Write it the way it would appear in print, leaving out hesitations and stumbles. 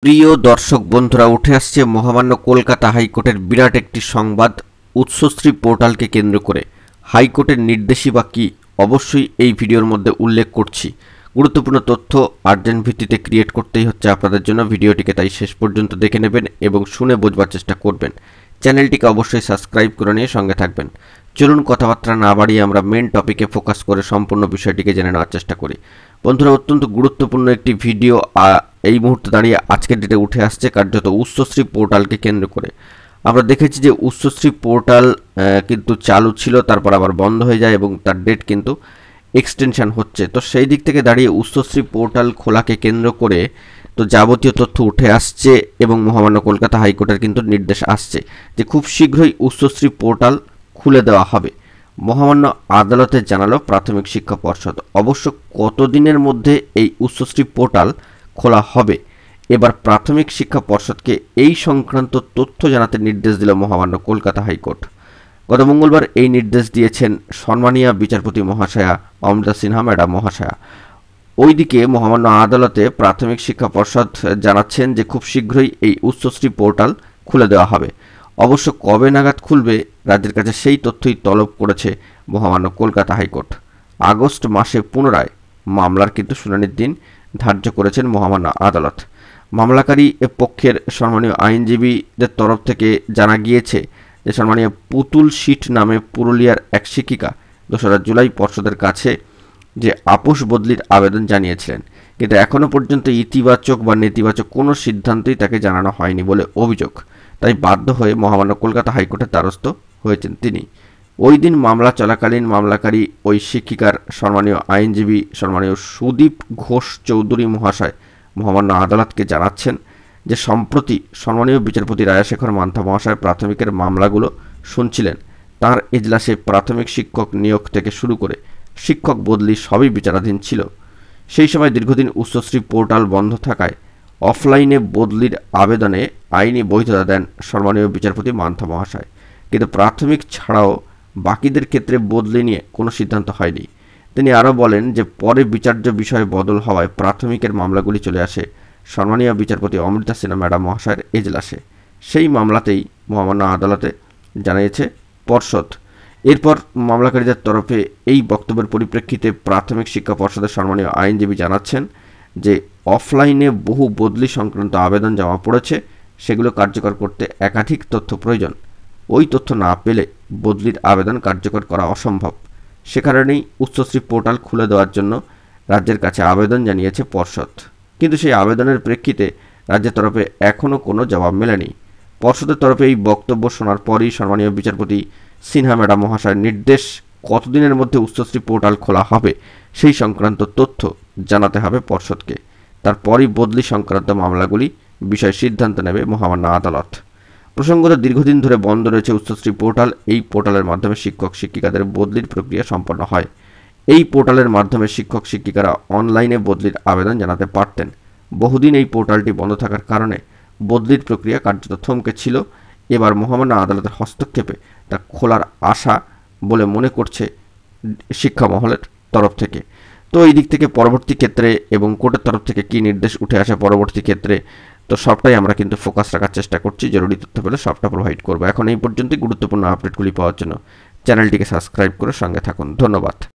প্রিয় দর্শক বন্ধুরা, উঠে আসছে মহামান্য কলকাতা হাইকোর্টের বিরাট একটি সংবাদ। উৎসশ্রী পোর্টালকে কেন্দ্র করে হাইকোর্টের নির্দেশই বা কী, অবশ্যই এই ভিডিওর মধ্যে উল্লেখ করছি। গুরুত্বপূর্ণ তথ্য আর্জেন্ট ভিত্তিতে ক্রিয়েট করতেই হচ্ছে আপনাদের জন্য। ভিডিওটিকে তাই শেষ পর্যন্ত দেখে নেবেন এবং শুনে বোঝবার চেষ্টা করবেন। চ্যানেলটিকে অবশ্যই সাবস্ক্রাইব করে নিয়ে সঙ্গে থাকবেন। চলুন কথাবার্তা না বাড়িয়ে আমরা মেন টপিকে ফোকাস করে সম্পূর্ণ বিষয়টিকে জেনে নেওয়ার চেষ্টা করি। বন্ধুরা, অত্যন্ত গুরুত্বপূর্ণ একটি ভিডিও এই মুহূর্তে দাঁড়িয়ে আজকের ডেটে উঠে আসছে, কার্যত উৎসশ্রী পোর্টালকে কেন্দ্র করে। আমরা দেখেছি যে উৎসশ্রী পোর্টাল কিন্তু চালু ছিল, তারপর আবার বন্ধ হয়ে যায় এবং তার ডেট কিন্তু এক্সটেনশন হচ্ছে। তো সেই দিক থেকে দাঁড়িয়ে উৎসশ্রী পোর্টাল খোলাকে কেন্দ্র করে তো যাবতীয় তথ্য উঠে আসছে এবং মহামান্য কলকাতা হাইকোর্টের কিন্তু নির্দেশ আসছে যে খুব শীঘ্রই উৎসশ্রী পোর্টাল খুলে দেওয়া হবে। মহামান্য আদালতে জানালো প্রাথমিক শিক্ষা পর্ষদ। অবশ্য কতদিনের মধ্যে এই উৎসশ্রী পোর্টাল খোলা হবে, এবার প্রাথমিক শিক্ষা পর্ষদকে এই সংক্রান্ত তথ্য জানাতে নির্দেশ দিল মহামান্য কলকাতা হাইকোর্ট। গত মঙ্গলবার এই নির্দেশ দিয়েছেন সম্মানীয় বিচারপতি মহাশয়া অমৃতা সিনহা ম্যাডাম মহাশয়া। ওইদিকে মহামান্য আদালতে প্রাথমিক শিক্ষা পর্ষদ জানাচ্ছেন যে খুব শীঘ্রই এই উচ্চশ্রী পোর্টাল খুলে দেওয়া হবে। অবশ্য কবে নাগাদ খুলবে, রাজ্যের কাছে সেই তথ্যই তলব করেছে মহামান্য কলকাতা হাইকোর্ট। আগস্ট মাসে পুনরায় মামলার কিন্তু শুনানির দিন ধার্য করেছেন মহামান্য আদালত। মামলাকারী পক্ষের সম্মানীয় আইনজীবীদের তরফ থেকে জানা গিয়েছে যে সম্মানীয় পুতুল শীট নামে পুরুলিয়ার এক শিক্ষিকা 2রা জুলাই পর্ষদের কাছে যে আপোষ বদলির আবেদন জানিয়েছিলেন, কিন্তু এখনও পর্যন্ত ইতিবাচক বা নেতিবাচক কোনো সিদ্ধান্তই তাকে জানানো হয়নি বলে অভিযোগ। তাই বাধ্য হয়ে মহামান্য কলকাতা হাইকোর্টের দ্বারস্থ হয়েছেন তিনি। ওই দিন মামলা চলাকালীন মামলাকারী ওই শিক্ষিকার সম্মানীয় আইনজীবী সম্মানীয় সুদীপ ঘোষ চৌধুরী মহাশয় মহামান্য আদালতকে জানাচ্ছেন যে সম্প্রতি সম্মানীয় বিচারপতি রায়াশেখর মান্থা মহাশয় প্রাথমিকের মামলাগুলো শুনছিলেন। তার এজলাসে প্রাথমিক শিক্ষক নিয়োগ থেকে শুরু করে শিক্ষক বদলি সবই বিচারাধীন ছিল। সেই সময় দীর্ঘদিন উচ্চশ্রী পোর্টাল বন্ধ থাকায় অফলাইনে বদলির আবেদনে আইনি বৈধতা দেন সম্মানীয় বিচারপতি মান্থা মহাশয়, কিন্তু প্রাথমিক ছাড়াও বাকিদের ক্ষেত্রে বদলি নিয়ে কোনো সিদ্ধান্ত হয়নি। তিনি আরও বলেন যে পরে বিচার্য বিষয় বদল হওয়ায় প্রাথমিকের মামলাগুলি চলে আসে সম্মানীয় বিচারপতি অমৃতা সিনহা ম্যাডাম মহাশয়ের এজলাসে। সেই মামলাতেই মহামান্য আদালতে জানিয়েছে পর্ষদ। এরপর মামলাকারীদের তরফে এই বক্তব্যের পরিপ্রেক্ষিতে প্রাথমিক শিক্ষা পর্ষদের সম্মানীয় আইনজীবী জানাচ্ছেন যে অফলাইনে বহু বদলি সংক্রান্ত আবেদন জমা পড়েছে, সেগুলো কার্যকর করতে একাধিক তথ্য প্রয়োজন। ওই তথ্য না পেলে বদলির আবেদন কার্যকর করা অসম্ভব। সে কারণেই উচ্চশ্রী পোর্টাল খুলে দেওয়ার জন্য রাজ্যের কাছে আবেদন জানিয়েছে পর্ষদ, কিন্তু সেই আবেদনের প্রেক্ষিতে রাজ্যের তরফে এখনও কোনো জবাব মেলেনি। পর্ষদের তরফে এই বক্তব্য শোনার পরই সম্মানীয় বিচারপতি সিনহা ম্যাডাম মহাশয়ের নির্দেশ কতদিনের মধ্যে উচ্চশ্রী পোর্টাল খোলা হবে সেই সংক্রান্ত তথ্য জানাতে হবে পর্ষদকে। তারপরই বদলি সংক্রান্ত মামলাগুলি বিষয়ে সিদ্ধান্ত নেবে মহামান্য আদালত। প্রসঙ্গত দীর্ঘদিন ধরে বন্ধ রয়েছে উচ্চশ্রী পোর্টাল। এই পোর্টালের মাধ্যমে শিক্ষক শিক্ষিকাদের বদলির প্রক্রিয়া সম্পন্ন হয়। এই পোর্টালের মাধ্যমে শিক্ষক শিক্ষিকারা অনলাইনে বদলির আবেদন জানাতে পারতেন। বহুদিন এই পোর্টালটি বন্ধ থাকার কারণে বদলির প্রক্রিয়া কার্যত থমকে ছিল। এবার মহামান্য আদালতের হস্তক্ষেপে তা খোলার আশা বলে মনে করছে শিক্ষা মহলের তরফ থেকে। তো এই দিক থেকে পরবর্তী ক্ষেত্রে এবং কোর্টের তরফ থেকে কী নির্দেশ উঠে আসে পরবর্তী ক্ষেত্রে, তো সবটাই আমরা কিন্তু ফোকাস রাখার চেষ্টা করছি। জরুরি তথ্য পেলে সবটা প্রোভাইড করবো। এখন এই পর্যন্তই। গুরুত্বপূর্ণ আপডেটগুলি পাওয়ার জন্য চ্যানেলটিকে সাবস্ক্রাইব করে সঙ্গে থাকুন। ধন্যবাদ।